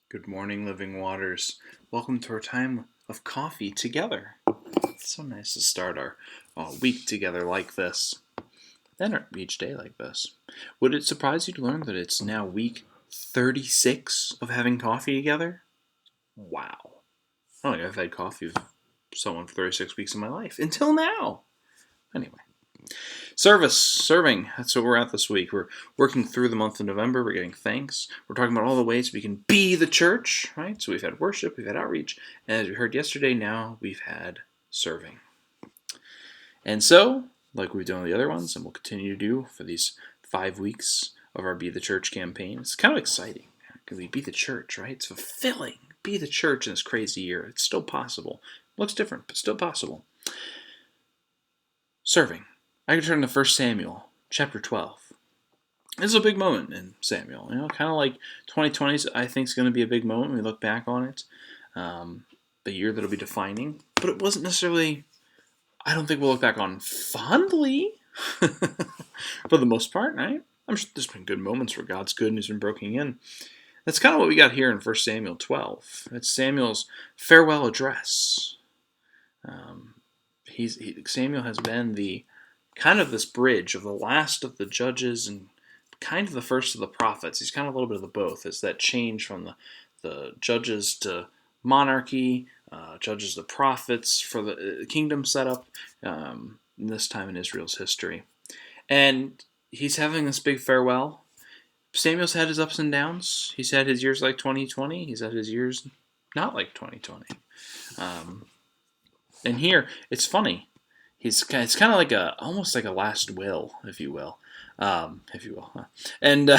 Good morning, Living Waters. Welcome to our time of coffee together. It's so nice to start our week together like this, and each day like this. Would it surprise you to learn that it's now week 36 of having coffee together? Wow. I don't think I've had coffee with someone for 36 weeks of my life. Until now. Anyway. Serving. That's what we're at this week. We're working through the month of November. We're getting thanks. We're talking about all the ways we can be the church, right? So we've had worship, we've had outreach, and as we heard yesterday, now we've had serving. And so, like we've done with the other ones, and we'll continue to do for these 5 weeks of our Be the Church campaign, it's kind of exciting because we be the church, right? It's fulfilling. Be the church in this crazy year. It's still possible. Looks different, but still possible. Serving. I can turn to 1 Samuel, chapter 12. This is a big moment in Samuel. Kind of like 2020 I think is going to be a big moment when we look back on it. The year that'll be defining. But it wasn't necessarily, I don't think we'll look back on fondly. For the most part, right? I'm sure there's been good moments where God's good and He's been breaking in. That's kind of what we got here in 1 Samuel 12. It's Samuel's farewell address. Samuel has been the kind of this bridge of the last of the judges and kind of the first of the prophets. He's kind of a little bit of the both. It's that change from the judges to monarchy, judges to prophets for the kingdom setup in this time in Israel's history. And he's having this big farewell. Samuel's had his ups and downs. He's had his years like 2020. He's had his years not like 2020. And here, it's funny. It's kind of like almost like a last will, if you will. And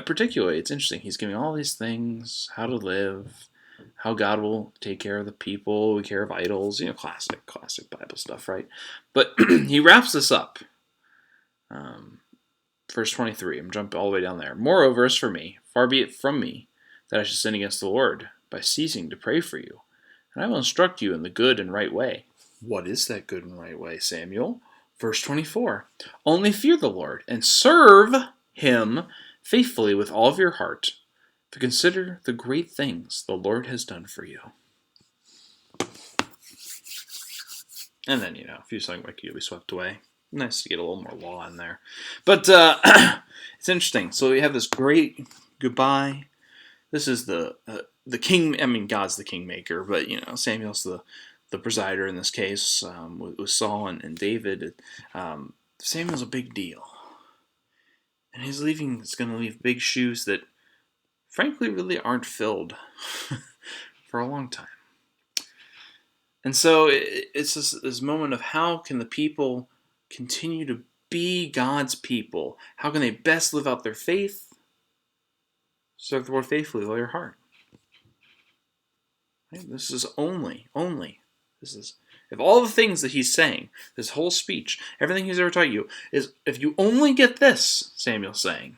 particularly, it's interesting. He's giving all these things, how to live, how God will take care of the people, care of idols, classic Bible stuff, right? But he wraps this up. Verse 23, I'm jumping all the way down there. Moreover, as for me, far be it from me that I should sin against the Lord by ceasing to pray for you. And I will instruct you in the good and right way. What is that good and right way, Samuel? Verse 24. Only fear the Lord and serve Him faithfully with all of your heart, to consider the great things the Lord has done for you. And then, if you something like you'll be swept away. Nice to get a little more law in there. But it's interesting. So we have this great goodbye. This is the king. I mean, God's the kingmaker, but Samuel's the presider in this case with Saul and David. Samuel's a big deal, and his leaving is going to leave big shoes that, frankly, really aren't filled for a long time. And so it's this moment of how can the people continue to be God's people? How can they best live out their faith? Serve the Lord faithfully with all your heart. Right? This is only. This is, if all the things that he's saying, this whole speech, everything he's ever taught you, is if you only get this, Samuel's saying,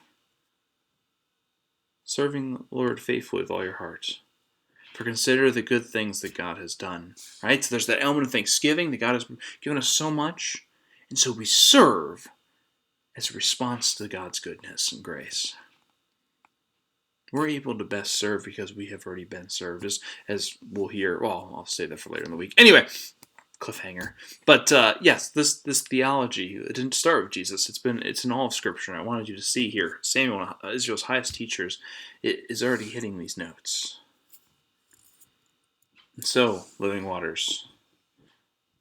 serving the Lord faithfully with all your heart. For consider the good things that God has done. Right? So there's that element of thanksgiving that God has given us so much. And so we serve as a response to God's goodness and grace. We're able to best serve because we have already been served, as we'll hear. Well, I'll say that for later in the week. Anyway, cliffhanger. But yes, this theology, it didn't start with Jesus. It's in all of Scripture, and I wanted you to see here, Samuel, Israel's highest teachers, is already hitting these notes. And so, Living Waters,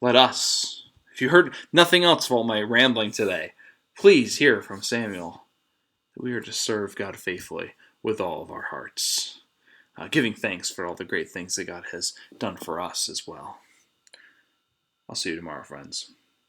let us, if you heard nothing else of all my rambling today, please hear from Samuel that we are to serve God faithfully with all of our hearts, giving thanks for all the great things that God has done for us as well. I'll see you tomorrow, friends.